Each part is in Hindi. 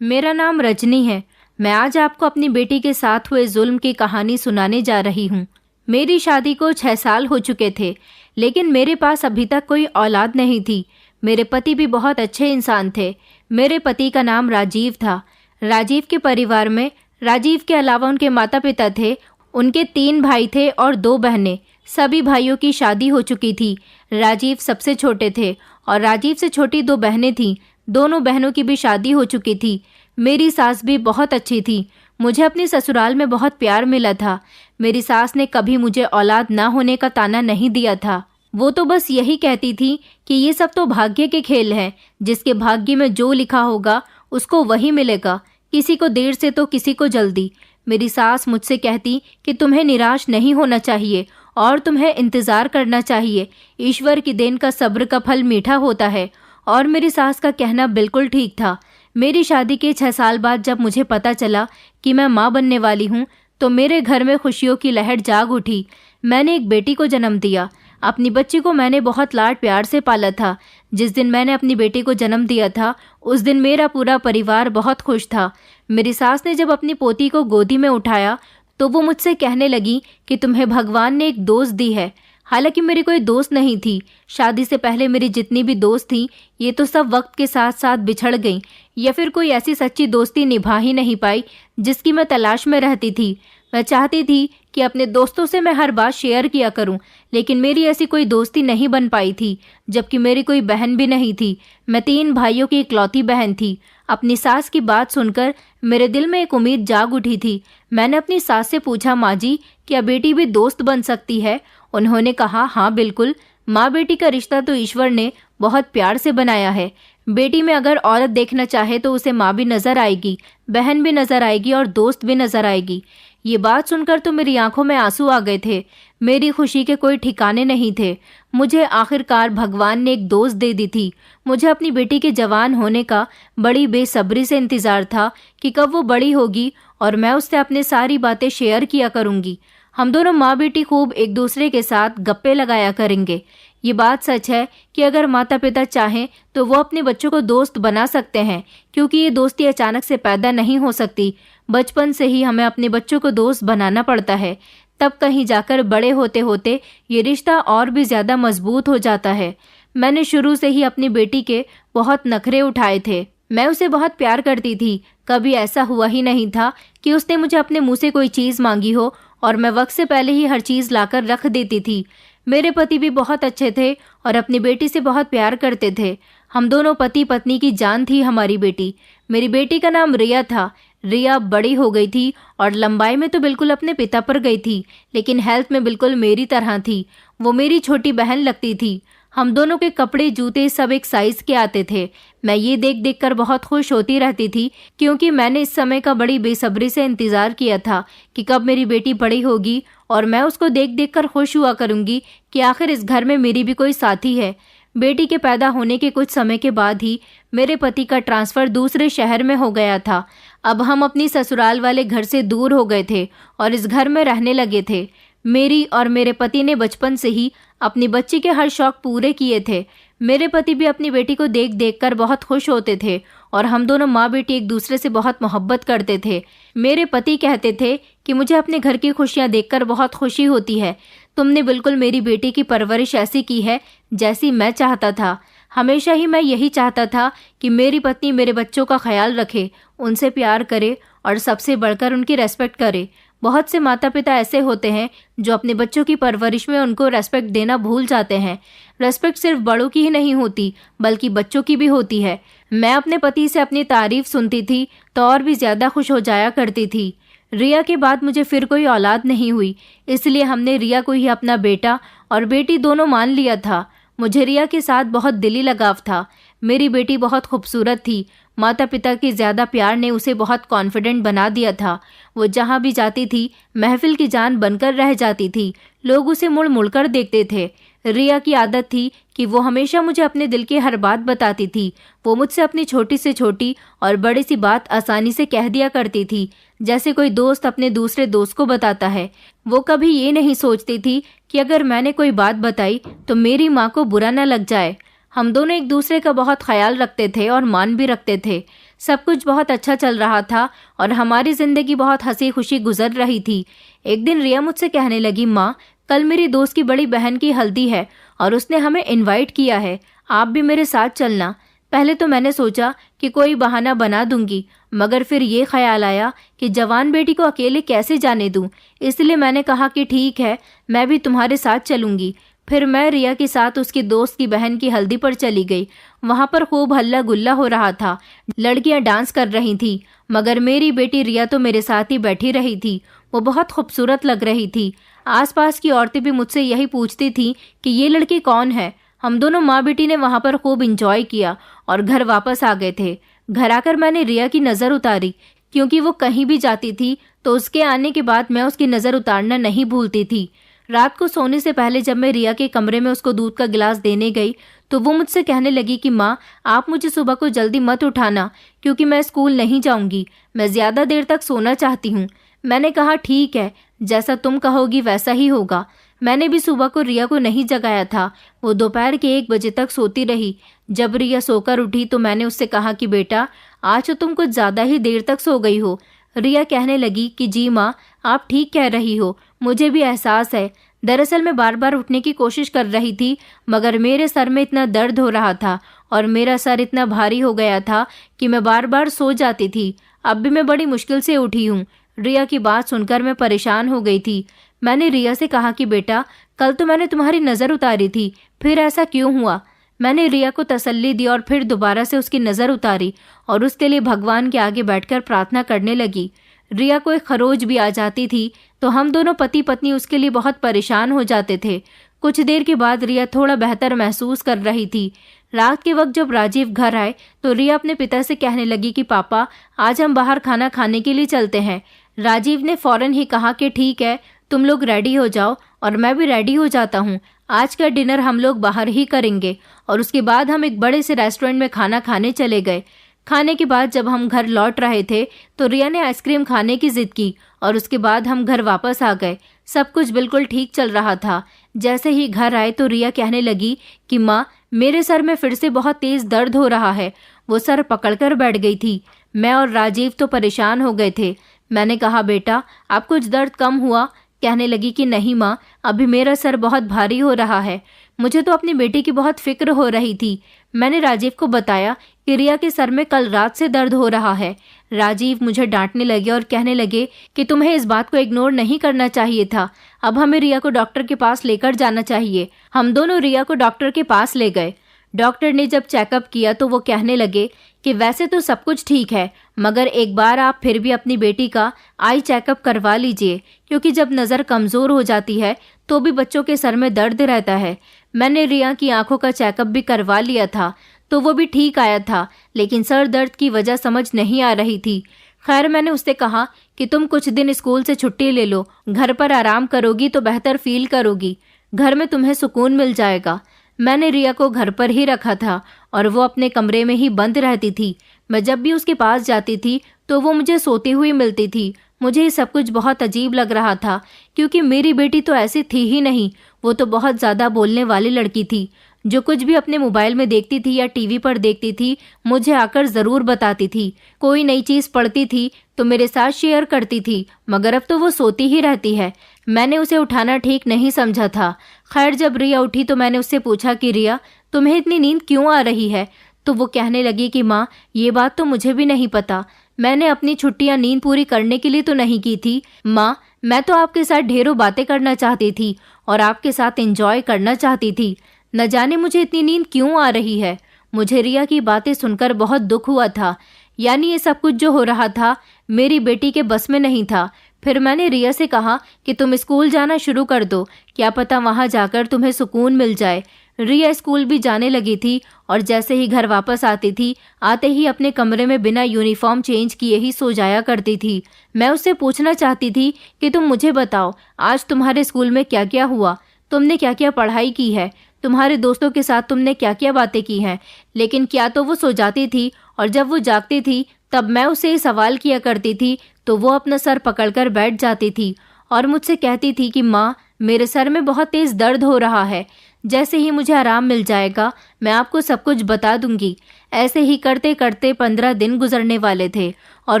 मेरा नाम रजनी है। मैं आज आपको अपनी बेटी के साथ हुए जुल्म की कहानी सुनाने जा रही हूँ। मेरी शादी को 6 साल हो चुके थे, लेकिन मेरे पास अभी तक कोई औलाद नहीं थी। मेरे पति भी बहुत अच्छे इंसान थे। मेरे पति का नाम राजीव था। राजीव के परिवार में राजीव के अलावा उनके माता पिता थे। उनके 3 भाई थे और 2 बहनें। सभी भाइयों की शादी हो चुकी थी। राजीव सबसे छोटे थे और राजीव से छोटी 2 बहनें थीं। दोनों बहनों की भी शादी हो चुकी थी। मेरी सास भी बहुत अच्छी थी। मुझे अपनी ससुराल में बहुत प्यार मिला था। मेरी सास ने कभी मुझे औलाद ना होने का ताना नहीं दिया था। वो तो बस यही कहती थी कि ये सब तो भाग्य के खेल हैं। जिसके भाग्य में जो लिखा होगा उसको वही मिलेगा। किसी को देर से तो किसी को जल्दी। मेरी सास मुझसे कहती कि तुम्हें निराश नहीं होना चाहिए और तुम्हें इंतज़ार करना चाहिए। ईश्वर की देन का सब्र का फल मीठा होता है। और मेरी सास का कहना बिल्कुल ठीक था। मेरी शादी के 6 साल बाद जब मुझे पता चला कि मैं माँ बनने वाली हूँ, तो मेरे घर में खुशियों की लहर जाग उठी। मैंने एक बेटी को जन्म दिया। अपनी बच्ची को मैंने बहुत लाड प्यार से पाला था। जिस दिन मैंने अपनी बेटी को जन्म दिया था, उस दिन मेरा पूरा परिवार बहुत खुश था। मेरी सास ने जब अपनी पोती को गोदी में उठाया तो वो मुझसे कहने लगी कि तुम्हें भगवान ने एक दोस्त दी है। हालांकि मेरी कोई दोस्त नहीं थी। शादी से पहले मेरी जितनी भी दोस्त थी, ये तो सब वक्त के साथ साथ बिछड़ गईं, या फिर कोई ऐसी सच्ची दोस्ती निभा ही नहीं पाई जिसकी मैं तलाश में रहती थी। मैं चाहती थी कि अपने दोस्तों से मैं हर बात शेयर किया करूं, लेकिन मेरी ऐसी कोई दोस्ती नहीं बन पाई थी। जबकि मेरी कोई बहन भी नहीं थी। मैं 3 भाइयों की इकलौती बहन थी। अपनी सास की बात सुनकर मेरे दिल में एक उम्मीद जाग उठी थी। मैंने अपनी सास से पूछा, माँ जी, क्या बेटी भी दोस्त बन सकती है? उन्होंने कहा, हाँ बिल्कुल। माँ बेटी का रिश्ता तो ईश्वर ने बहुत प्यार से बनाया है। बेटी में अगर औरत देखना चाहे तो उसे माँ भी नजर आएगी, बहन भी नजर आएगी और दोस्त भी नजर आएगी। ये बात सुनकर तो मेरी आंखों में आंसू आ गए थे। मेरी खुशी के कोई ठिकाने नहीं थे। मुझे आखिरकार भगवान ने एक दोस्त दे दी थी। मुझे अपनी बेटी के जवान होने का बड़ी बेसब्री से इंतजार था कि कब वो बड़ी होगी और मैं उससे अपनी सारी बातें शेयर किया करूंगी। हम दोनों माँ बेटी खूब एक दूसरे के साथ गप्पे लगाया करेंगे। ये बात सच है कि अगर माता पिता चाहें तो वो अपने बच्चों को दोस्त बना सकते हैं, क्योंकि ये दोस्ती अचानक से पैदा नहीं हो सकती। बचपन से ही हमें अपने बच्चों को दोस्त बनाना पड़ता है। तब कहीं जाकर बड़े होते होते ये रिश्ता और भी ज्यादा मजबूत हो जाता है। मैंने शुरू से ही अपनी बेटी के बहुत नखरे उठाए थे। मैं उसे बहुत प्यार करती थी। कभी ऐसा हुआ ही नहीं था कि उसने मुझे अपने मुंह से कोई चीज मांगी हो और मैं वक्त से पहले ही हर चीज लाकर रख देती थी। मेरे पति भी बहुत अच्छे थे और अपनी बेटी से बहुत प्यार करते थे। हम दोनों पति पत्नी की जान थी हमारी बेटी। मेरी बेटी का नाम रिया था। रिया बड़ी हो गई थी और लंबाई में तो बिल्कुल अपने पिता पर गई थी, लेकिन हेल्थ में बिल्कुल मेरी तरह थी। वो मेरी छोटी बहन लगती थी। हम दोनों के कपड़े जूते सब एक साइज के आते थे। मैं ये देख देख कर बहुत खुश होती रहती थी, क्योंकि मैंने इस समय का बड़ी बेसब्री से इंतजार किया था कि कब मेरी बेटी बड़ी होगी और मैं उसको देख देख कर खुश हुआ करूंगी कि आखिर इस घर में मेरी भी कोई साथी है। बेटी के पैदा होने के कुछ समय के बाद ही मेरे पति का ट्रांसफर दूसरे शहर में हो गया था। अब हम अपनी ससुराल वाले घर से दूर हो गए थे और इस घर में रहने लगे थे। मेरी और मेरे पति ने बचपन से ही अपनी बच्ची के हर शौक पूरे किए थे। मेरे पति भी अपनी बेटी को देख देख कर बहुत खुश होते थे और हम दोनों माँ बेटी एक दूसरे से बहुत मोहब्बत करते थे। मेरे पति कहते थे कि मुझे अपने घर की खुशियाँ देखकर बहुत खुशी होती है। तुमने बिल्कुल मेरी बेटी की परवरिश ऐसी की है जैसी मैं चाहता था। हमेशा ही मैं यही चाहता था कि मेरी पत्नी मेरे बच्चों का ख्याल रखे, उनसे प्यार करे और सबसे बढ़कर उनकी रेस्पेक्ट करे। बहुत से माता पिता ऐसे होते हैं जो अपने बच्चों की परवरिश में उनको रेस्पेक्ट देना भूल जाते हैं। रेस्पेक्ट सिर्फ बड़ों की ही नहीं होती, बल्कि बच्चों की भी होती है। मैं अपने पति से अपनी तारीफ सुनती थी तो और भी ज्यादा खुश हो जाया करती थी। रिया के बाद मुझे फिर कोई औलाद नहीं हुई, इसलिए हमने रिया को ही अपना बेटा और बेटी दोनों मान लिया था। मुझे रिया के साथ बहुत दिली लगाव था। मेरी बेटी बहुत खूबसूरत थी। माता पिता के ज्यादा प्यार ने उसे बहुत कॉन्फिडेंट बना दिया था। वो जहाँ भी जाती थी महफिल की जान बनकर रह जाती थी। लोग उसे मुड़ मुड़कर देखते थे। रिया की आदत थी कि वो हमेशा मुझे अपने दिल की हर बात बताती थी। वो मुझसे अपनी छोटी से छोटी और बड़ी सी बात आसानी से कह दिया करती थी, जैसे कोई दोस्त अपने दूसरे दोस्त को बताता है। वो कभी ये नहीं सोचती थी कि अगर मैंने कोई बात बताई तो मेरी माँ को बुरा न लग जाए। हम दोनों एक दूसरे का बहुत ख्याल रखते थे और मान भी रखते थे। सब कुछ बहुत अच्छा चल रहा था और हमारी जिंदगी बहुत हंसी खुशी गुजर रही थी। एक दिन रिया मुझसे कहने लगी, माँ, कल मेरी दोस्त की बड़ी बहन की हल्दी है और उसने हमें इनवाइट किया है, आप भी मेरे साथ चलना। पहले तो मैंने सोचा कि कोई बहाना बना दूंगी, मगर फिर ये ख्याल आया कि जवान बेटी को अकेले कैसे जाने दूं, इसलिए मैंने कहा कि ठीक है, मैं भी तुम्हारे साथ चलूंगी। फिर मैं रिया के साथ उसकी दोस्त की बहन की हल्दी पर चली गई। वहां पर खूब हल्ला गुल्ला हो रहा था, लड़कियां डांस कर रही थी, मगर मेरी बेटी रिया तो मेरे साथ ही बैठी रही थी। वो बहुत खूबसूरत लग रही थी। आसपास की औरतें भी मुझसे यही पूछती थीं कि ये लड़की कौन है। हम दोनों माँ बेटी ने वहां पर खूब इंजॉय किया और घर वापस आ गए थे। घर आकर मैंने रिया की नज़र उतारी, क्योंकि वो कहीं भी जाती थी तो उसके आने के बाद मैं उसकी नज़र उतारना नहीं भूलती थी। रात को सोने से पहले जब मैं रिया के कमरे में उसको दूध का गिलास देने गई तो वो मुझसे कहने लगी कि माँ, आप मुझे सुबह को जल्दी मत उठाना, क्योंकि मैं स्कूल नहीं जाऊंगी, मैं ज़्यादा देर तक सोना चाहती हूँ। मैंने कहा ठीक है, जैसा तुम कहोगी वैसा ही होगा। मैंने भी सुबह को रिया को नहीं जगाया था। वो दोपहर के 1 बजे तक सोती रही। जब रिया सोकर उठी तो मैंने उससे कहा कि बेटा, आज तो तुम कुछ ज़्यादा ही देर तक सो गई हो। रिया कहने लगी कि जी माँ, आप ठीक कह रही हो, मुझे भी एहसास है। दरअसल मैं बार बार उठने की कोशिश कर रही थी, मगर मेरे सर में इतना दर्द हो रहा था और मेरा सर इतना भारी हो गया था कि मैं बार बार सो जाती थी। अब भी मैं बड़ी मुश्किल से उठी हूँ। रिया की बात सुनकर मैं परेशान हो गई थी। मैंने रिया से कहा कि बेटा, कल तो मैंने तुम्हारी नज़र उतारी थी, फिर ऐसा क्यों हुआ? मैंने रिया को तसल्ली दी और फिर दोबारा से उसकी नज़र उतारी और उसके लिए भगवान के आगे बैठकर प्रार्थना करने लगी। रिया को एक खरोच भी आ जाती थी तो हम दोनों पति पत्नी उसके लिए बहुत परेशान हो जाते थे। कुछ देर के बाद रिया थोड़ा बेहतर महसूस कर रही थी। रात के वक्त जब राजीव घर आए तो रिया अपने पिता से कहने लगी कि पापा, आज हम बाहर खाना खाने के लिए चलते हैं। राजीव ने फौरन ही कहा कि ठीक है, तुम लोग रेडी हो जाओ और मैं भी रेडी हो जाता हूँ। आज का डिनर हम लोग बाहर ही करेंगे। और उसके बाद हम एक बड़े से रेस्टोरेंट में खाना खाने चले गए। खाने के बाद जब हम घर लौट रहे थे तो रिया ने आइसक्रीम खाने की जिद की और उसके बाद हम घर वापस आ गए। सब कुछ बिल्कुल ठीक चल रहा था। जैसे ही घर आए तो रिया कहने लगी कि माँ, मेरे सर में फिर से बहुत तेज दर्द हो रहा है। वो सर पकड़कर बैठ गई थी। मैं और राजीव तो परेशान हो गए थे। मैंने कहा बेटा, आप कुछ दर्द कम हुआ? कहने लगी कि नहीं माँ, अभी मेरा सर बहुत भारी हो रहा है। मुझे तो अपनी बेटी की बहुत फिक्र हो रही थी। मैंने राजीव को बताया कि रिया के सर में कल रात से दर्द हो रहा है। राजीव मुझे डांटने लगे और कहने लगे कि तुम्हें इस बात को इग्नोर नहीं करना चाहिए था। अब हमें रिया को डॉक्टर के पास लेकर जाना चाहिए। हम दोनों रिया को डॉक्टर के पास ले गए। डॉक्टर ने जब चेकअप किया तो वो कहने लगे कि वैसे तो सब कुछ ठीक है, मगर एक बार आप फिर भी अपनी बेटी का आई चेकअप करवा लीजिए, क्योंकि जब नज़र कमज़ोर हो जाती है तो भी बच्चों के सर में दर्द रहता है। मैंने रिया की आंखों का चेकअप भी करवा लिया था तो वो भी ठीक आया था, लेकिन सर दर्द की वजह समझ नहीं आ रही थी। खैर, मैंने उससे कहा कि तुम कुछ दिन स्कूल से छुट्टी ले लो, घर पर आराम करोगी तो बेहतर फील करोगी, घर में तुम्हें सुकून मिल जाएगा। मैंने रिया को घर पर ही रखा था और वो अपने कमरे में ही बंद रहती थी। मैं जब भी उसके पास जाती थी तो वो मुझे सोती हुई मिलती थी। मुझे ये सब कुछ बहुत अजीब लग रहा था, क्योंकि मेरी बेटी तो ऐसी थी ही नहीं। वो तो बहुत ज़्यादा बोलने वाली लड़की थी। जो कुछ भी अपने मोबाइल में देखती थी या टीवी पर देखती थी मुझे आकर ज़रूर बताती थी। कोई नई चीज़ पढ़ती थी तो मेरे साथ शेयर करती थी, मगर अब तो वो सोती ही रहती है। मैंने उसे उठाना ठीक नहीं समझा था। खैर, जब रिया उठी तो मैंने उससे पूछा कि रिया, तुम्हें इतनी नींद क्यों आ रही है? तो वो कहने लगी कि माँ, ये बात तो मुझे भी नहीं पता। मैंने अपनी छुट्टियाँ नींद पूरी करने के लिए तो नहीं की थी माँ, मैं तो आपके साथ ढेरों बातें करना चाहती थी और आपके साथ एंजॉय करना चाहती थी। न जाने मुझे इतनी नींद क्यों आ रही है। मुझे रिया की बातें सुनकर बहुत दुख हुआ था। यानी ये सब कुछ जो हो रहा था मेरी बेटी के बस में नहीं था। फिर मैंने रिया से कहा कि तुम स्कूल जाना शुरू कर दो, क्या पता वहाँ जाकर तुम्हें सुकून मिल जाए। रिया स्कूल भी जाने लगी थी और जैसे ही घर वापस आती थी, आते ही अपने कमरे में बिना यूनिफॉर्म चेंज किए ही सो जाया करती थी। मैं उससे पूछना चाहती थी कि तुम मुझे बताओ, आज तुम्हारे स्कूल में क्या क्या हुआ, तुमने क्या क्या पढ़ाई की है, तुम्हारे दोस्तों के साथ तुमने क्या क्या बातें की हैं। लेकिन क्या तो वो सो जाती थी और जब वो जागती थी तब मैं उससे सवाल किया करती थी तो वो अपना सर पकड़कर बैठ जाती थी और मुझसे कहती थी कि माँ, मेरे सर में बहुत तेज़ दर्द हो रहा है। जैसे ही मुझे आराम मिल जाएगा मैं आपको सब कुछ बता दूंगी। ऐसे ही करते करते 15 दिन गुजरने वाले थे और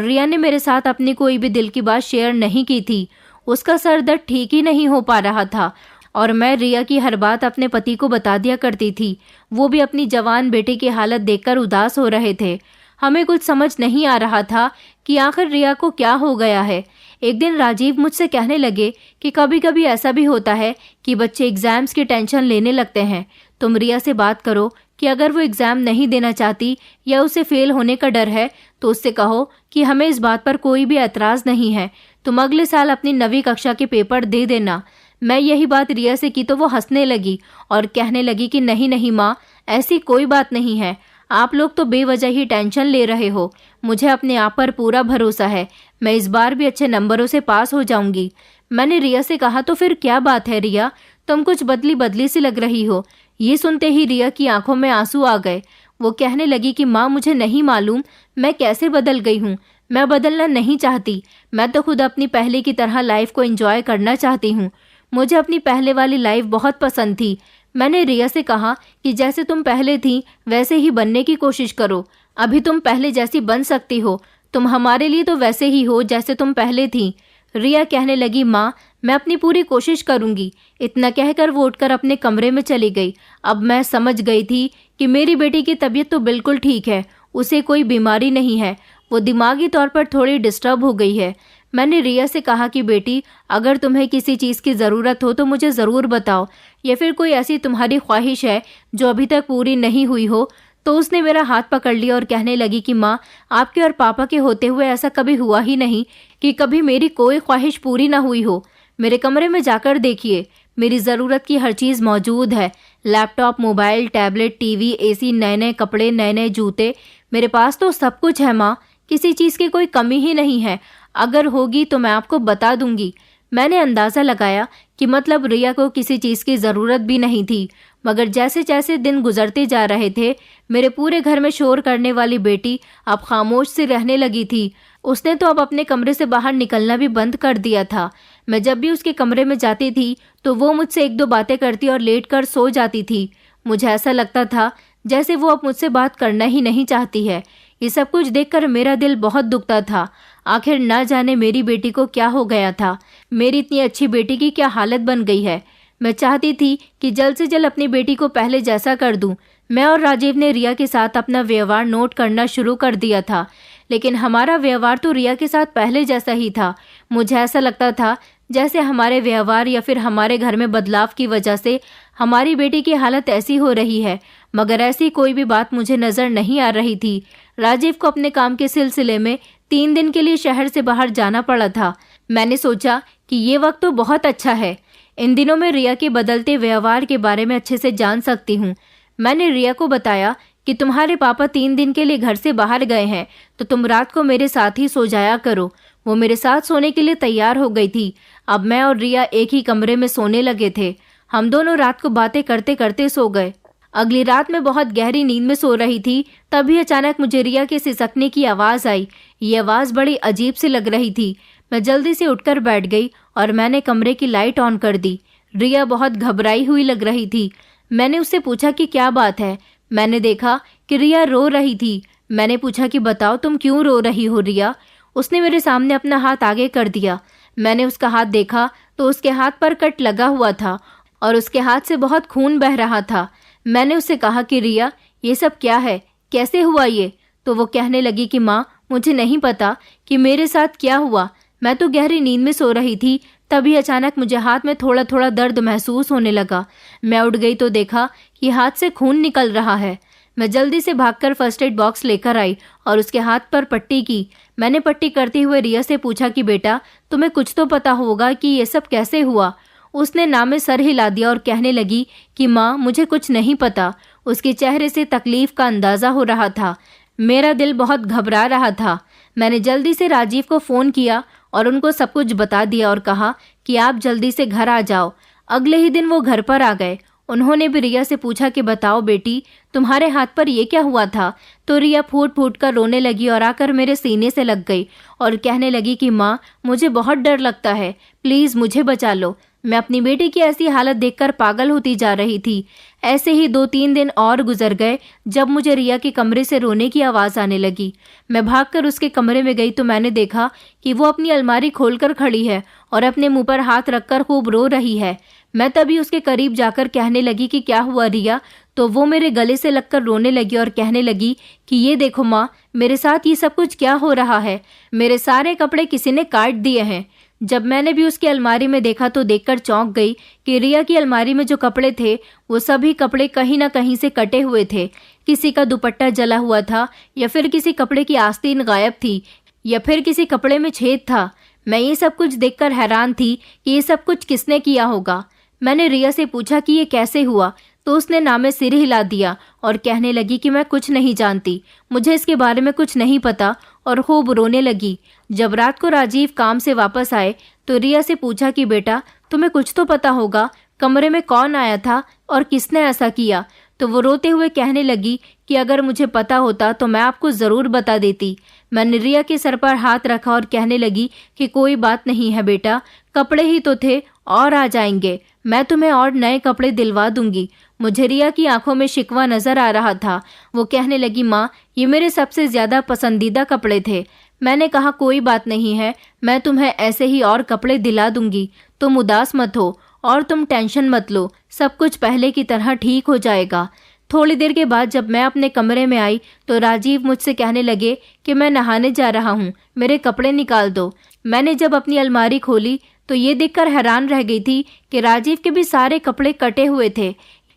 रिया ने मेरे साथ अपनी कोई भी दिल की बात शेयर नहीं की थी। उसका सर दर्द ठीक ही नहीं हो पा रहा था और मैं रिया की हर बात अपने पति को बता दिया करती थी। वो भी अपनी जवान बेटे की हालत देखकर उदास हो रहे थे। हमें कुछ समझ नहीं आ रहा था कि आखिर रिया को क्या हो गया है। एक दिन राजीव मुझसे कहने लगे कि कभी कभी ऐसा भी होता है कि बच्चे एग्जाम्स की टेंशन लेने लगते हैं। तुम रिया से बात करो कि अगर वो एग्जाम नहीं देना चाहती या उसे फेल होने का डर है तो उससे कहो कि हमें इस बात पर कोई भी एतराज नहीं है। तुम अगले साल अपनी 9वीं कक्षा के पेपर दे देना। मैं यही बात रिया से की तो वो हंसने लगी और कहने लगी कि नहीं नहीं माँ, ऐसी कोई बात नहीं है। आप लोग तो बेवजह ही टेंशन ले रहे हो। मुझे अपने आप पर पूरा भरोसा है। मैं इस बार भी अच्छे नंबरों से पास हो जाऊंगी। मैंने रिया से कहा तो फिर क्या बात है रिया, तुम कुछ बदली बदली सी लग रही हो। ये सुनते ही रिया की आंखों में आंसू आ गए। वो कहने लगी कि माँ, मुझे नहीं मालूम मैं कैसे बदल गई हूँ। मैं बदलना नहीं चाहती। मैं तो खुद अपनी पहले की तरह लाइफ को एंजॉय करना चाहती हूँ। मुझे अपनी पहले वाली लाइफ बहुत पसंद थी। मैंने रिया से कहा कि जैसे तुम पहले थी वैसे ही बनने की कोशिश करो। अभी तुम पहले जैसी बन सकती हो। तुम हमारे लिए तो वैसे ही हो जैसे तुम पहले थी। रिया कहने लगी, माँ मैं अपनी पूरी कोशिश करूंगी। इतना कहकर वो उठकर अपने कमरे में चली गई। अब मैं समझ गई थी कि मेरी बेटी की तबीयत तो बिल्कुल ठीक है, उसे कोई बीमारी नहीं है। वो दिमागी तौर पर थोड़ी डिस्टर्ब हो गई है। मैंने रिया से कहा कि बेटी, अगर तुम्हें किसी चीज़ की ज़रूरत हो तो मुझे ज़रूर बताओ, या फिर कोई ऐसी तुम्हारी ख्वाहिश है जो अभी तक पूरी नहीं हुई हो। तो उसने मेरा हाथ पकड़ लिया और कहने लगी कि माँ, आपके और पापा के होते हुए ऐसा कभी हुआ ही नहीं कि कभी मेरी कोई ख्वाहिश पूरी ना हुई हो। मेरे कमरे में जाकर देखिए, मेरी ज़रूरत की हर चीज़ मौजूद है। Laptop, mobile, tablet, TV, AC, नए नए कपड़े, नए नए जूते, मेरे पास तो सब कुछ है माँ। किसी चीज़ की कोई कमी ही नहीं है। अगर होगी तो मैं आपको बता दूंगी। मैंने अंदाज़ा लगाया कि मतलब रिया को किसी चीज़ की ज़रूरत भी नहीं थी, मगर जैसे जैसे दिन गुजरते जा रहे थे मेरे पूरे घर में शोर करने वाली बेटी अब खामोश सी रहने लगी थी। उसने तो अब अपने कमरे से बाहर निकलना भी बंद कर दिया था। मैं जब भी उसके कमरे में जाती थी तो वो मुझसे एक दो बातें करती और लेट कर सो जाती थी। मुझे ऐसा लगता था जैसे वो अब मुझसे बात करना ही नहीं चाहती है। ये सब कुछ देखकर मेरा दिल बहुत दुखता था। आखिर ना जाने मेरी बेटी को क्या हो गया था। मेरी इतनी अच्छी बेटी की क्या हालत बन गई है। मैं चाहती थी कि जल्द से जल्द अपनी बेटी को पहले जैसा कर दूं। मैं और राजीव ने रिया के साथ अपना व्यवहार नोट करना शुरू कर दिया था, लेकिन हमारा व्यवहार तो रिया के साथ पहले जैसा ही था। मुझे ऐसा लगता था जैसे हमारे व्यवहार या फिर हमारे घर में बदलाव की वजह से हमारी बेटी की हालत ऐसी हो रही है, मगर ऐसी कोई भी बात मुझे नज़र नहीं आ रही थी। राजीव को अपने काम के सिलसिले में 3 दिन के लिए शहर से बाहर जाना पड़ा था। मैंने सोचा कि ये वक्त तो बहुत अच्छा है। इन दिनों में रिया के बदलते व्यवहार के बारे में अच्छे से जान सकती हूँ। मैंने रिया को बताया कि तुम्हारे पापा 3 दिन के लिए घर से बाहर गए हैं, तो तुम रात को मेरे साथ ही सो जाया करो। वो मेरे साथ सोने के लिए तैयार हो गई थी। अब मैं और रिया एक ही कमरे में सोने लगे थे। हम दोनों रात को बातें करते करते सो गए। अगली रात मैं बहुत गहरी नींद में सो रही थी, तभी अचानक मुझे रिया के सिसकने की आवाज़ आई। ये आवाज़ बड़ी अजीब सी लग रही थी। मैं जल्दी से उठकर बैठ गई और मैंने कमरे की लाइट ऑन कर दी। रिया बहुत घबराई हुई लग रही थी। मैंने उससे पूछा कि क्या बात है। मैंने देखा कि रिया रो रही थी। मैंने पूछा कि बताओ तुम क्यों रो रही हो रिया। उसने मेरे सामने अपना हाथ आगे कर दिया। मैंने उसका हाथ देखा तो उसके हाथ पर कट लगा हुआ था और उसके हाथ से बहुत खून बह रहा था। मैंने उससे कहा कि रिया, ये सब क्या है, कैसे हुआ ये? तो वो कहने लगी कि माँ, मुझे नहीं पता कि मेरे साथ क्या हुआ। मैं तो गहरी नींद में सो रही थी, तभी अचानक मुझे हाथ में थोड़ा थोड़ा दर्द महसूस होने लगा। मैं उठ गई तो देखा कि हाथ से खून निकल रहा है। मैं जल्दी से भागकर फर्स्ट एड बॉक्स लेकर आई और उसके हाथ पर पट्टी की। मैंने पट्टी करते हुए रिया से पूछा कि बेटा, तुम्हें कुछ तो पता होगा कि ये सब कैसे हुआ। उसने ना में सर हिला दिया और कहने लगी कि माँ, मुझे कुछ नहीं पता। उसके चेहरे से तकलीफ का अंदाज़ा हो रहा था। मेरा दिल बहुत घबरा रहा था। मैंने जल्दी से राजीव को फ़ोन किया और उनको सब कुछ बता दिया और कहा कि आप जल्दी से घर आ जाओ। अगले ही दिन वो घर पर आ गए। उन्होंने भी रिया से पूछा कि बताओ बेटी, तुम्हारे हाथ पर ये क्या हुआ था। तो रिया फूट फूट कर रोने लगी और आकर मेरे सीने से लग गई और कहने लगी कि माँ, मुझे बहुत डर लगता है, प्लीज़ मुझे बचा लो। मैं अपनी बेटी की ऐसी हालत देखकर पागल होती जा रही थी। ऐसे ही 2-3 दिन और गुजर गए। जब मुझे रिया के कमरे से रोने की आवाज़ आने लगी, मैं भागकर उसके कमरे में गई तो मैंने देखा कि वो अपनी अलमारी खोलकर खड़ी है और अपने मुंह पर हाथ रखकर खूब रो रही है। मैं तभी उसके करीब जाकर कहने लगी कि क्या हुआ रिया? तो वो मेरे गले से लगकर रोने लगी और कहने लगी कि ये देखो माँ, मेरे साथ ये सब कुछ क्या हो रहा है? मेरे सारे कपड़े किसी ने काट दिए हैं। जब मैंने भी उसकी अलमारी में देखा तो देखकर चौंक गई कि रिया की अलमारी में जो कपड़े थे वो सभी कपड़े कहीं ना कहीं से कटे हुए थे। किसी का दुपट्टा जला हुआ था, या फिर किसी कपड़े की आस्तीन गायब थी, या फिर किसी कपड़े में छेद था। मैं ये सब कुछ देखकर हैरान थी कि ये सब कुछ किसने किया होगा। मैंने रिया से पूछा कि ये कैसे हुआ, तो उसने नामे सिर हिला दिया और कहने लगी कि मैं कुछ नहीं जानती, मुझे इसके बारे में कुछ नहीं पता, और खूब रोने लगी। जब रात को राजीव काम से वापस आए तो रिया से पूछा कि बेटा, तुम्हें कुछ तो पता होगा, कमरे में कौन आया था और किसने ऐसा किया? तो वो रोते हुए कहने लगी कि अगर मुझे पता होता तो मैं आपको ज़रूर बता देती। मैंने रिया के सर पर हाथ रखा और कहने लगी कि कोई बात नहीं है बेटा, कपड़े ही तो थे और आ जाएंगे, मैं तुम्हें और नए कपड़े दिलवा दूंगी। मुझे रिया की आंखों में शिकवा नजर आ रहा था। वो कहने लगी माँ, ये मेरे सबसे ज्यादा पसंदीदा कपड़े थे। मैंने कहा कोई बात नहीं है, मैं तुम्हें ऐसे ही और कपड़े दिला दूंगी, तुम उदास मत हो और तुम टेंशन मत लो, सब कुछ पहले की तरह ठीक हो जाएगा। थोड़ी देर के बाद जब मैं अपने कमरे में आई तो राजीव मुझसे कहने लगे कि मैं नहाने जा रहा हूँ, मेरे कपड़े निकाल दो। मैंने जब अपनी अलमारी खोली तो ये देखकर हैरान रह गई थी कि राजीव के भी सारे कपड़े कटे हुए थे,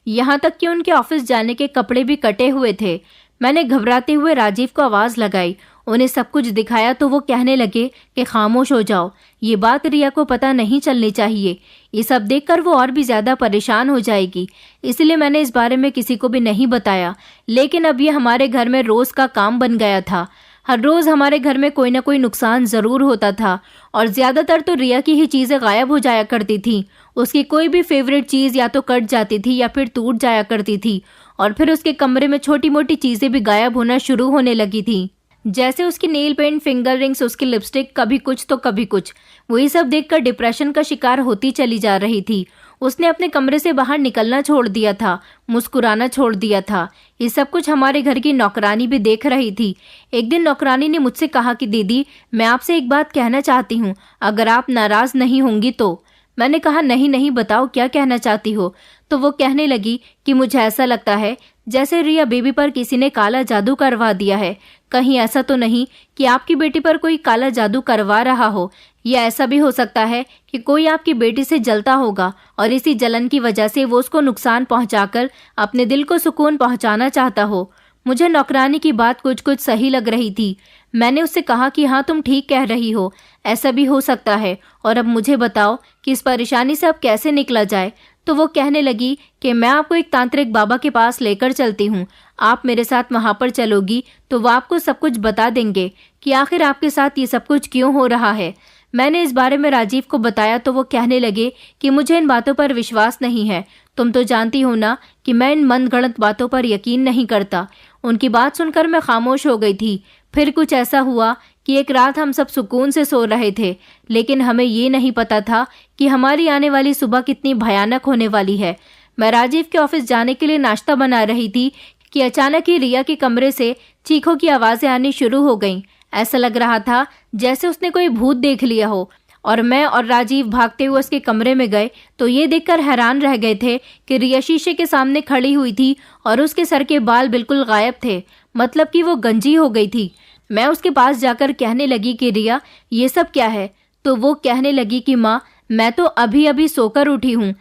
यहाँ तक कि उनके ऑफिस जाने के कपड़े भी कटे हुए थे। मैंने घबराते हुए राजीव को आवाज़ लगाई, उन्हें सब कुछ दिखाया तो वो कहने लगे कि खामोश हो जाओ, ये बात रिया को पता नहीं चलनी चाहिए, ये सब देखकर वो और भी ज़्यादा परेशान हो जाएगी। इसलिए मैंने इस बारे में किसी को भी नहीं बताया। लेकिन अब ये हमारे घर में रोज़ का काम बन गया था। हर रोज़ हमारे घर में कोई ना कोई नुकसान ज़रूर होता था और ज़्यादातर तो रिया की ही चीज़ें गायब हो जाया करती थी। उसकी कोई भी फेवरेट चीज़ या तो कट जाती थी या फिर टूट जाया करती थी, और फिर उसके कमरे में छोटी मोटी चीज़ें भी गायब होना शुरू होने लगी थी, जैसे उसकी नेल पेंट, फिंगर रिंग्स, उसकी लिपस्टिक, कभी कुछ तो कभी कुछ। वही सब देखकर डिप्रेशन का शिकार होती चली जा रही थी। उसने अपने कमरे से बाहर निकलना छोड़ दिया था, मुस्कुराना छोड़ दिया था। ये सब कुछ हमारे घर की नौकरानी भी देख रही थी। एक दिन नौकरानी ने मुझसे कहा कि दीदी, मैं आपसे एक बात कहना चाहती हूँ, अगर आप नाराज नहीं होंगी तो। मैंने कहा नहीं नहीं, बताओ क्या कहना चाहती हो। तो वो कहने लगी कि मुझे ऐसा लगता है जैसे रिया बेबी पर किसी ने काला जादू करवा दिया है। कहीं ऐसा तो नहीं कि आपकी बेटी पर कोई काला जादू करवा रहा हो, या ऐसा भी हो सकता है कि कोई आपकी बेटी से जलता होगा और इसी जलन की वजह से वो उसको नुकसान पहुंचाकर अपने दिल को सुकून पहुंचाना चाहता हो। मुझे नौकरानी की बात कुछ कुछ सही लग रही थी। मैंने उससे कहा कि हाँ, तुम ठीक कह रही हो, ऐसा भी हो सकता है, और अब मुझे बताओ कि इस परेशानी से अब कैसे निकला जाए। तो वो कहने लगी कि मैं आपको एक तांत्रिक बाबा के पास लेकर चलती हूँ, आप मेरे साथ वहाँ पर चलोगी तो वो आपको सब कुछ बता देंगे कि आखिर आपके साथ ये सब कुछ क्यों हो रहा है। मैंने इस बारे में राजीव को बताया तो वो कहने लगे कि मुझे इन बातों पर विश्वास नहीं है, तुम तो जानती हो ना कि मैं इन मनगढ़ंत बातों पर यकीन नहीं करता। उनकी बात सुनकर मैं खामोश हो गई थी। फिर कुछ ऐसा हुआ कि एक रात हम सब सुकून से सो रहे थे, लेकिन हमें ये नहीं पता था कि हमारी आने वाली सुबह कितनी भयानक होने वाली है। मैं राजीव के ऑफिस जाने के लिए नाश्ता बना रही थी कि अचानक ही रिया के कमरे से चीखों की आवाज़ें आनी शुरू हो गईं। ऐसा लग रहा था जैसे उसने कोई भूत देख लिया हो, और मैं और राजीव भागते हुए उसके कमरे में गए तो ये देखकर हैरान रह गए थे कि रिया शीशे के सामने खड़ी हुई थी और उसके सर के बाल बिल्कुल गायब थे, मतलब कि वो गंजी हो गई थी। मैं उसके पास जाकर कहने लगी कि रिया, ये सब क्या है? तो वो कहने लगी कि माँ, मैं तो अभी अभी सोकर उठी हूँ,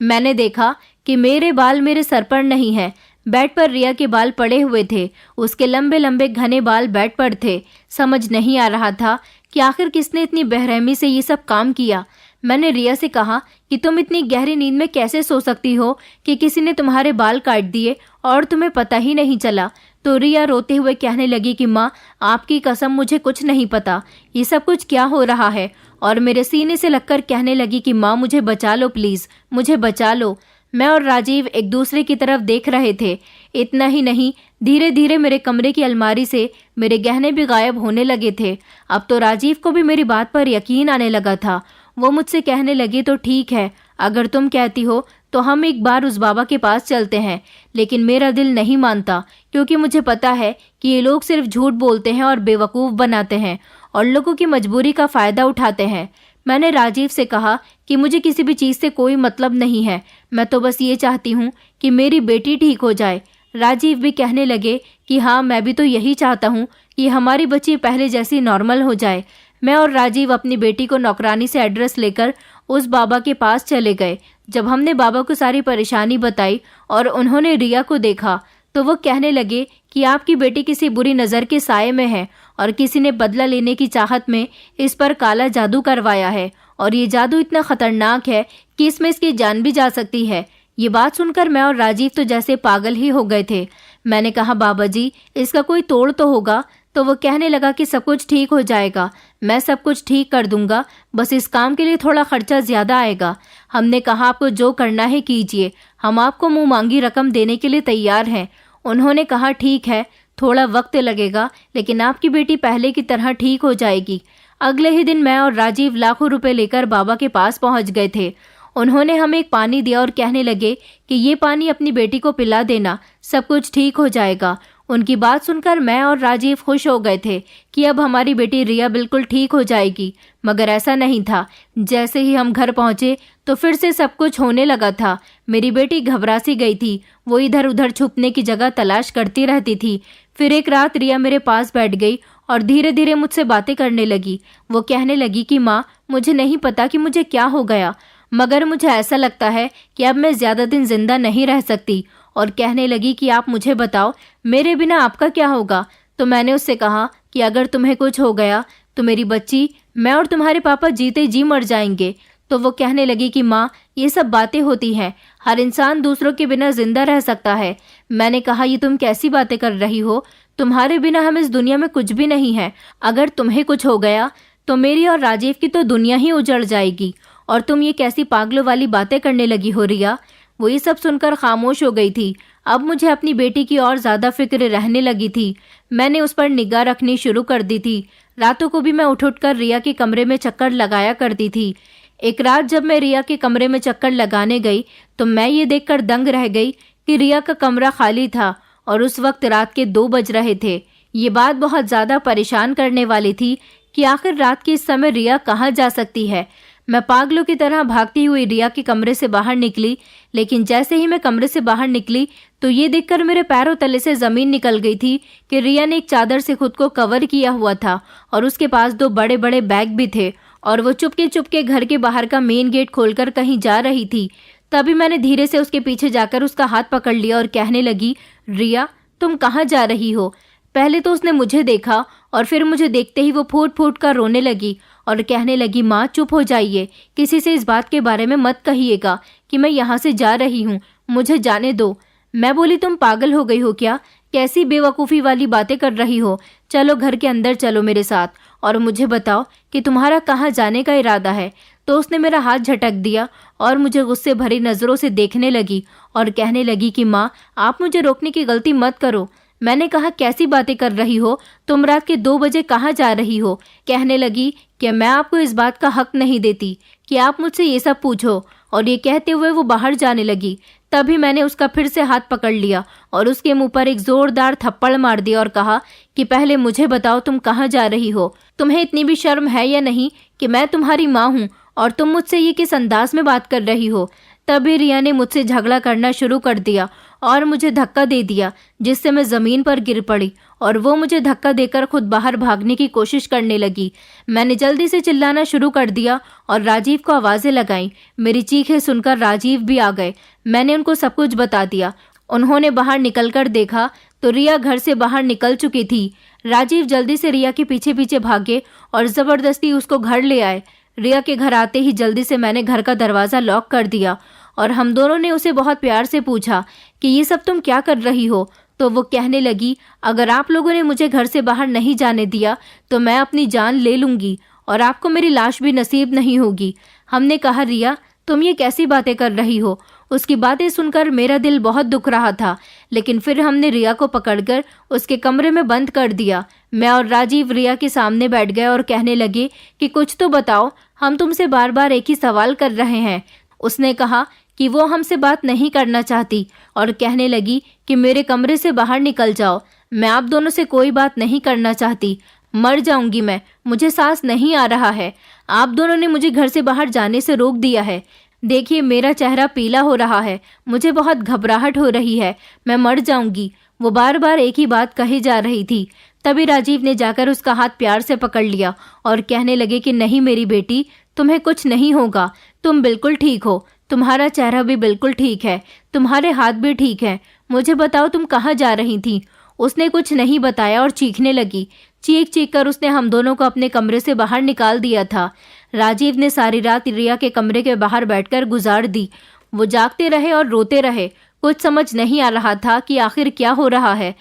मैंने देखा कि मेरे बाल मेरे सर पर नहीं है, बेड पर रिया के बाल पड़े हुए थे, उसके लंबे लंबे घने बाल बेड पर थे। समझ नहीं आ रहा था कि आखिर किसने इतनी बेरहमी से ये सब काम किया। मैंने रिया से कहा कि तुम इतनी गहरी नींद में कैसे सो सकती हो कि किसी ने तुम्हारे बाल काट दिए और तुम्हें पता ही नहीं चला। तो रिया रोते हुए कहने लगी कि माँ, आपकी कसम मुझे कुछ नहीं पता, ये सब कुछ क्या हो रहा है, और मेरे सीने से लगकर कहने लगी कि माँ मुझे बचा लो, प्लीज़ मुझे बचा लो। मैं और राजीव एक दूसरे की तरफ देख रहे थे। इतना ही नहीं, धीरे धीरे मेरे कमरे की अलमारी से मेरे गहने भी गायब होने लगे थे। अब तो राजीव को भी मेरी बात पर यकीन आने लगा था। वो मुझसे कहने लगे तो ठीक है, अगर तुम कहती हो तो हम एक बार उस बाबा के पास चलते हैं, लेकिन मेरा दिल नहीं मानता, क्योंकि मुझे पता है कि ये लोग सिर्फ झूठ बोलते हैं और बेवकूफ़ बनाते हैं और लोगों की मजबूरी का फ़ायदा उठाते हैं। मैंने राजीव से कहा कि मुझे किसी भी चीज़ से कोई मतलब नहीं है, मैं तो बस ये चाहती हूँ कि मेरी बेटी ठीक हो जाए। राजीव भी कहने लगे कि हाँ, मैं भी तो यही चाहता हूँ कि हमारी बच्ची पहले जैसी नॉर्मल हो जाए। मैं और राजीव अपनी बेटी को नौकरानी से एड्रेस लेकर उस बाबा के पास चले गए। जब हमने बाबा को सारी परेशानी बताई और उन्होंने रिया को देखा तो वो कहने लगे कि आपकी बेटी किसी बुरी नज़र के साये में है और किसी ने बदला लेने की चाहत में इस पर काला जादू करवाया है और ये जादू इतना खतरनाक है कि इसमें इसकी जान भी जा सकती है। ये बात सुनकर मैं और राजीव तो जैसे पागल ही हो गए थे। मैंने कहा, बाबा जी, इसका कोई तोड़ तो होगा। तो वो कहने लगा कि सब कुछ ठीक हो जाएगा, मैं सब कुछ ठीक कर दूंगा, बस इस काम के लिए थोड़ा खर्चा ज़्यादा आएगा। हमने कहा, आपको जो करना है कीजिए, हम आपको मुंह मांगी रकम देने के लिए तैयार हैं। उन्होंने कहा, ठीक है, थोड़ा वक्त लगेगा, लेकिन आपकी बेटी पहले की तरह ठीक हो जाएगी। अगले ही दिन मैं और राजीव लाखों रुपए लेकर बाबा के पास पहुंच गए थे। उन्होंने हमें एक पानी दिया और कहने लगे कि ये पानी अपनी बेटी को पिला देना, सब कुछ ठीक हो जाएगा। उनकी बात सुनकर मैं और राजीव खुश हो गए थे कि अब हमारी बेटी रिया बिल्कुल ठीक हो जाएगी, मगर ऐसा नहीं था। जैसे ही हम घर पहुंचे तो फिर से सब कुछ होने लगा था। मेरी बेटी घबरा सी गई थी, वो इधर उधर छुपने की जगह तलाश करती रहती थी। फिर एक रात रिया मेरे पास बैठ गई और धीरे धीरे मुझसे बातें करने लगी। वो कहने लगी कि माँ, मुझे नहीं पता कि मुझे क्या हो गया, मगर मुझे ऐसा लगता है कि अब मैं ज़्यादा दिन जिंदा नहीं रह सकती। और कहने लगी कि आप मुझे बताओ, मेरे बिना आपका क्या होगा। तो मैंने उससे कहा कि अगर तुम्हें कुछ हो गया तो मेरी बच्ची, मैं और तुम्हारे पापा जीते जी मर जाएंगे। तो वो कहने लगी कि माँ, ये सब बातें होती हैं, हर इंसान दूसरों के बिना जिंदा रह सकता है। मैंने कहा, ये तुम कैसी बातें कर रही हो, तुम्हारे बिना हम इस दुनिया में कुछ भी नहीं है। अगर तुम्हें कुछ हो गया तो मेरी और राजीव की तो दुनिया ही उजड़ जाएगी, और तुम ये कैसी पागलों वाली बातें करने लगी हो रिया। वो ये सब सुनकर खामोश हो गई थी। अब मुझे अपनी बेटी की और ज़्यादा फिक्र रहने लगी थी। मैंने उस पर निगाह रखनी शुरू कर दी थी। रातों को भी मैं उठ कर रिया के कमरे में चक्कर लगाया करती थी। एक रात जब मैं रिया के कमरे में चक्कर लगाने गई तो मैं ये देखकर दंग रह गई कि रिया का कमरा खाली था और उस वक्त रात के 2 बज रहे थे। ये बात बहुत ज़्यादा परेशान करने वाली थी कि आखिर रात के इस समय रिया कहाँ जा सकती है। मैं पागलों की तरह भागती हुई रिया के कमरे से बाहर निकली, लेकिन जैसे ही मैं कमरे से बाहर निकली तो ये देखकर मेरे पैरों तले से ज़मीन निकल गई थी कि रिया ने एक चादर से खुद को कवर किया हुआ था और उसके पास 2 बड़े बड़े बैग भी थे और वो चुपके चुपके घर के बाहर का मेन गेट खोलकर कहीं जा रही थी। तभी मैंने धीरे से उसके पीछे जाकर उसका हाथ पकड़ लिया और कहने लगी, रिया, तुम कहाँ जा रही हो। पहले तो उसने मुझे देखा और फिर मुझे देखते ही वो फूट फूट कर रोने लगी और कहने लगी, माँ चुप हो जाइए, किसी से इस बात के बारे में मत कहिएगा कि मैं यहाँ से जा रही हूँ, मुझे जाने दो। मैं बोली, तुम पागल हो गई हो क्या, कैसी बेवकूफ़ी वाली बातें कर रही हो। चलो घर के अंदर चलो मेरे साथ और मुझे बताओ कि तुम्हारा कहाँ जाने का इरादा है। तो उसने मेरा हाथ झटक दिया और मुझे गुस्से भरी नज़रों से देखने लगी और कहने लगी कि माँ, आप मुझे रोकने की गलती मत करो। मैंने कहा, कैसी बातें कर रही हो, तुम रात के 2 बजे कहाँ जा रही हो। कहने लगी कि मैं आपको इस बात का हक नहीं देती कि आप मुझसे ये सब पूछो, और ये कहते हुए वो बाहर जाने लगी। तभी मैंने उसका फिर से हाथ पकड़ लिया और उसके मुंह पर एक जोरदार थप्पड़ मार दिया और कहा कि पहले मुझे बताओ, तुम कहाँ जा रही हो। तुम्हें इतनी भी शर्म है या नहीं कि मैं तुम्हारी माँ हूँ और तुम मुझसे ये किस अंदाज में बात कर रही हो। तभी रिया ने मुझसे झगड़ा करना शुरू कर दिया और मुझे धक्का दे दिया, जिससे मैं ज़मीन पर गिर पड़ी और वो मुझे धक्का देकर खुद बाहर भागने की कोशिश करने लगी। मैंने जल्दी से चिल्लाना शुरू कर दिया और राजीव को आवाज़ें लगाईं। मेरी चीखें सुनकर राजीव भी आ गए। मैंने उनको सब कुछ बता दिया। उन्होंने बाहर निकलकर देखा तो रिया घर से बाहर निकल चुकी थी। राजीव जल्दी से रिया के पीछे पीछे भागे और ज़बरदस्ती उसको घर ले आए। रिया के घर आते ही जल्दी से मैंने घर का दरवाज़ा लॉक कर दिया और हम दोनों ने उसे बहुत प्यार से पूछा कि ये सब तुम क्या कर रही हो। तो वो कहने लगी, अगर आप लोगों ने मुझे घर से बाहर नहीं जाने दिया तो मैं अपनी जान ले लूँगी और आपको मेरी लाश भी नसीब नहीं होगी। हमने कहा, रिया, तुम ये कैसी बातें कर रही हो। उसकी बातें सुनकर मेरा दिल बहुत दुख रहा था, लेकिन फिर हमने रिया को पकड़कर उसके कमरे में बंद कर दिया। मैं और राजीव रिया के सामने बैठ गए और कहने लगे कि कुछ तो बताओ, हम तुमसे बार बार एक ही सवाल कर रहे हैं। उसने कहा कि वो हमसे बात नहीं करना चाहती और कहने लगी कि मेरे कमरे से बाहर निकल जाओ, मैं आप दोनों से कोई बात नहीं करना चाहती, मर जाऊंगी मैं, मुझे सांस नहीं आ रहा है, आप दोनों ने मुझे घर से बाहर जाने से रोक दिया है, देखिए मेरा चेहरा पीला हो रहा है, मुझे बहुत घबराहट हो रही है, मैं मर जाऊंगी। वो बार बार एक ही बात कही जा रही थी। तभी राजीव ने जाकर उसका हाथ प्यार से पकड़ लिया और कहने लगे कि नहीं मेरी बेटी, तुम्हें कुछ नहीं होगा, तुम बिल्कुल ठीक हो, तुम्हारा चेहरा भी बिल्कुल ठीक है, तुम्हारे हाथ भी ठीक है, मुझे बताओ तुम कहाँ जा रही थी। उसने कुछ नहीं बताया और चीखने लगी। चीख चीख कर उसने हम दोनों को अपने कमरे से बाहर निकाल दिया था। राजीव ने सारी रात रिया के कमरे के बाहर बैठकर गुजार दी। वो जागते रहे और रोते रहे, कुछ समझ नहीं आ रहा था कि आखिर क्या हो रहा है।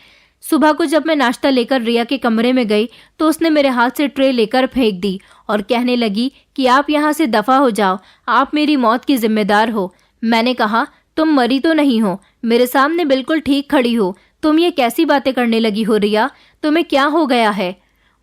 सुबह को जब मैं नाश्ता लेकर रिया के कमरे में गई तो उसने मेरे हाथ से ट्रे लेकर फेंक दी और कहने लगी कि आप यहाँ से दफा हो जाओ, आप मेरी मौत की जिम्मेदार हो। मैंने कहा तुम मरी तो नहीं हो, मेरे सामने बिल्कुल ठीक खड़ी हो, तुम ये कैसी बातें करने लगी हो रिया, तुम्हें क्या हो गया है।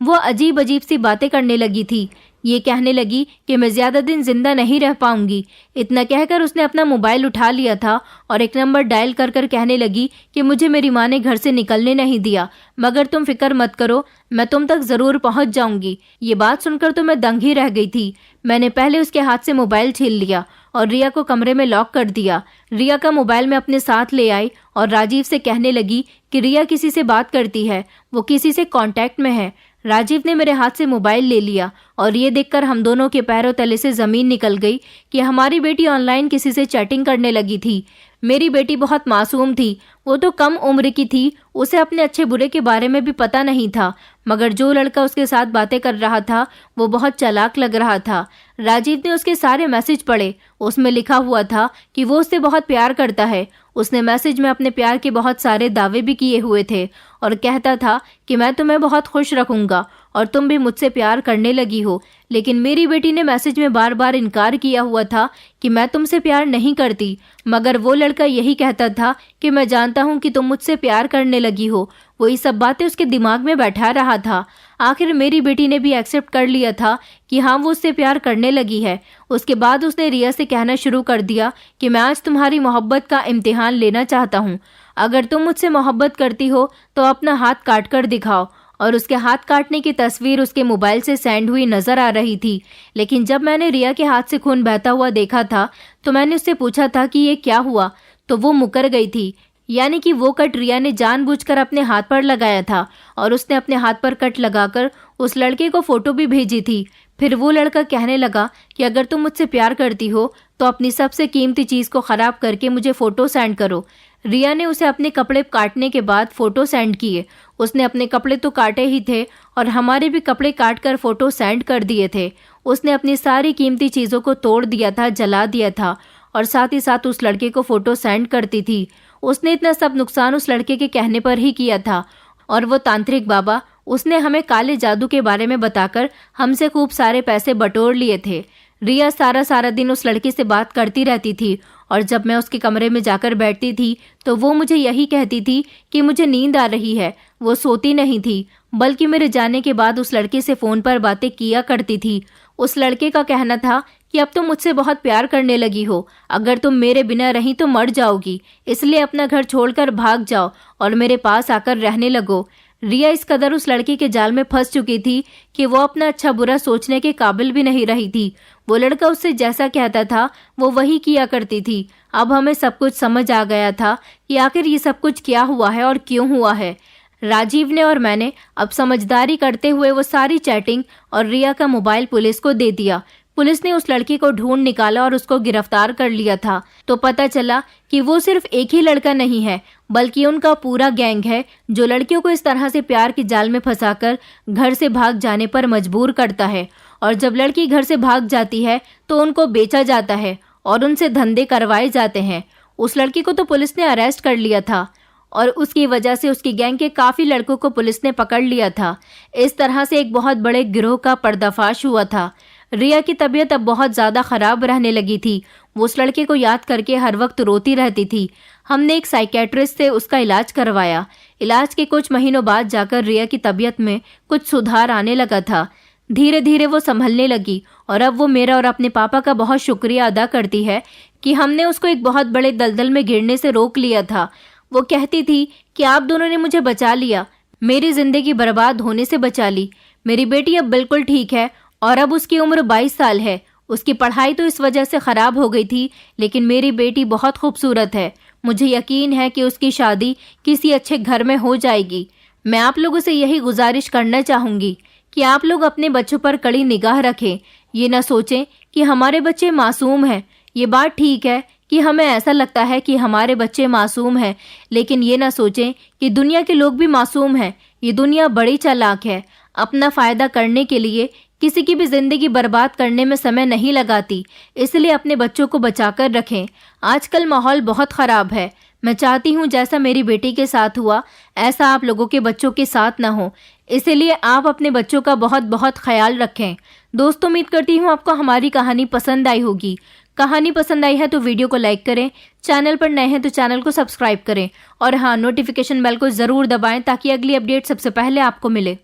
वो अजीब अजीब सी बातें करने लगी थी। ये कहने लगी कि मैं ज्यादा दिन जिंदा नहीं रह पाऊंगी। इतना कहकर उसने अपना मोबाइल उठा लिया था और एक नंबर डायल कर कर कहने लगी कि मुझे मेरी माँ ने घर से निकलने नहीं दिया, मगर तुम फिक्र मत करो, मैं तुम तक जरूर पहुंच जाऊंगी। ये बात सुनकर तो मैं दंग ही रह गई थी। मैंने पहले उसके हाथ से मोबाइल छीन लिया और रिया को कमरे में लॉक कर दिया। रिया का मोबाइल मैं अपने साथ ले आई और राजीव से कहने लगी कि रिया किसी से बात करती है, वो किसी से कांटेक्ट में है। राजीव ने मेरे हाथ से मोबाइल ले लिया और ये देखकर हम दोनों के पैरों तले से जमीन निकल गई कि हमारी बेटी ऑनलाइन किसी से चैटिंग करने लगी थी। मेरी बेटी बहुत मासूम थी, वो तो कम उम्र की थी, उसे अपने अच्छे बुरे के बारे में भी पता नहीं था, मगर जो लड़का उसके साथ बातें कर रहा था वो बहुत चालाक लग रहा था। राजीव ने उसके सारे मैसेज पढ़े, उसमें लिखा हुआ था कि वो उससे बहुत प्यार करता है। उसने मैसेज में अपने प्यार के बहुत सारे दावे भी किए हुए थे और कहता था कि मैं तुम्हें बहुत खुश रखूंगा और तुम भी मुझसे प्यार करने लगी हो। लेकिन मेरी बेटी ने मैसेज में बार बार इनकार किया हुआ था कि मैं तुमसे प्यार नहीं करती, मगर वो लड़का यही कहता था कि मैं जानता हूँ कि तुम मुझसे प्यार करने लगी हो। वही सब बातें उसके दिमाग में बैठा रहा था। आखिर मेरी बेटी ने भी एक्सेप्ट कर लिया था कि हाँ वो उससे प्यार करने लगी है। उसके बाद उसने रिया से कहना शुरू कर दिया कि मैं आज तुम्हारी मोहब्बत का इम्तिहान लेना चाहता हूँ, अगर तुम मुझसे मोहब्बत करती हो तो अपना हाथ काट कर दिखाओ। और उसके हाथ काटने की तस्वीर उसके मोबाइल से सेंड हुई नजर आ रही थी। लेकिन जब मैंने रिया के हाथ से खून बहता हुआ देखा था तो मैंने उससे पूछा था कि ये क्या हुआ, तो वो मुकर गई थी। यानी कि वो कट रिया ने जानबूझकर अपने हाथ पर लगाया था और उसने अपने हाथ पर कट लगाकर उस लड़के को फोटो भी भेजी थी। फिर वो लड़का कहने लगा कि अगर तुम मुझसे प्यार करती हो तो अपनी सबसे कीमती चीज को खराब करके मुझे फोटो सेंड करो। रिया ने उसे अपने कपड़े काटने के बाद फोटो सेंड किए। उसने अपने कपड़े तो काटे ही थे और हमारे भी कपड़े काट कर फोटो सेंड कर दिए थे। उसने अपनी सारी कीमती चीजों को तोड़ दिया था, जला दिया था और साथ ही साथ उस लड़के को फोटो सेंड करती थी। उसने इतना सब नुकसान उस लड़के के कहने पर ही किया था। और वो तांत्रिक बाबा, उसने हमें काले जादू के बारे में बताकर हमसे खूब सारे पैसे बटोर लिए थे। रिया सारा दिन उस लड़के से बात करती रहती थी और जब मैं उसके कमरे में जाकर बैठती थी तो वो मुझे यही कहती थी कि मुझे नींद आ रही है। वो सोती नहीं थी, बल्कि मेरे जाने के बाद उस लड़के से फोन पर बातें किया करती थी। उस लड़के का कहना था कि अब तुम मुझसे बहुत प्यार करने लगी हो, अगर तुम मेरे बिना रही तो मर जाओगी, इसलिए अपना घर छोड़कर भाग जाओ और मेरे पास आकर रहने लगो। रिया इस कदर उस लड़के के जाल में फंस चुकी थी कि वो अपना अच्छा बुरा सोचने के काबिल भी नहीं रही थी। वो लड़का उससे जैसा कहता था वो वही किया करती थी। अब हमें सब कुछ समझ आ गया था कि आखिर ये सब कुछ क्या हुआ है और क्यों हुआ है। राजीव ने और मैंने अब समझदारी करते हुए वो सारी चैटिंग और रिया का मोबाइल पुलिस को दे दिया। पुलिस ने उस लड़की को ढूंढ निकाला और उसको गिरफ्तार कर लिया था। तो पता चला कि वो सिर्फ एक ही लड़का नहीं है, बल्कि उनका पूरा गैंग है जो लड़कियों को इस तरह से प्यार के जाल में फंसाकर घर से भाग जाने पर मजबूर करता है। और जब लड़की घर से भाग जाती है तो उनको बेचा जाता है और उनसे धंधे करवाए जाते हैं। उस लड़की को तो पुलिस ने अरेस्ट कर लिया था और उसकी वजह से उसकी गैंग के काफी लड़कों को पुलिस ने पकड़ लिया था। इस तरह से एक बहुत बड़े गिरोह का पर्दाफाश हुआ था। रिया की तबीयत अब बहुत ज्यादा खराब रहने लगी थी। वो उस लड़के को याद करके हर वक्त रोती रहती थी। हमने एक साइकेट्रिस्ट से उसका इलाज करवाया। इलाज के कुछ महीनों बाद जाकर रिया की तबीयत में कुछ सुधार आने लगा था। धीरे धीरे वो संभलने लगी और अब वो मेरा और अपने पापा का बहुत शुक्रिया अदा करती है कि हमने उसको एक बहुत बड़े दलदल में गिरने से रोक लिया था। वो कहती थी कि आप दोनों ने मुझे बचा लिया, मेरी जिंदगी बर्बाद होने से बचा ली। मेरी बेटी अब बिल्कुल ठीक है और अब उसकी उम्र 22 साल है। उसकी पढ़ाई तो इस वजह से खराब हो गई थी, लेकिन मेरी बेटी बहुत खूबसूरत है। मुझे यकीन है कि उसकी शादी किसी अच्छे घर में हो जाएगी। मैं आप लोगों से यही गुजारिश करना चाहूँगी कि आप लोग अपने बच्चों पर कड़ी निगाह रखें। ये ना सोचें कि हमारे बच्चे मासूम हैं। ये बात ठीक है कि हमें ऐसा लगता है कि हमारे बच्चे मासूम हैं, लेकिन ये ना सोचें कि दुनिया के लोग भी मासूम हैं। ये दुनिया बड़ी चालाक है, अपना फ़ायदा करने के लिए किसी की भी ज़िंदगी बर्बाद करने में समय नहीं लगाती। इसलिए अपने बच्चों को बचाकर रखें। आजकल माहौल बहुत ख़राब है। मैं चाहती हूँ जैसा मेरी बेटी के साथ हुआ ऐसा आप लोगों के बच्चों के साथ ना हो। इसलिए आप अपने बच्चों का बहुत बहुत ख्याल रखें। दोस्तों, उम्मीद करती हूँ आपको हमारी कहानी पसंद आई होगी। कहानी पसंद आई है तो वीडियो को लाइक करें, चैनल पर नए हैं तो चैनल को सब्सक्राइब करें और हाँ, नोटिफिकेशन बेल को ज़रूर दबाएं ताकि अगली अपडेट सबसे पहले आपको मिले।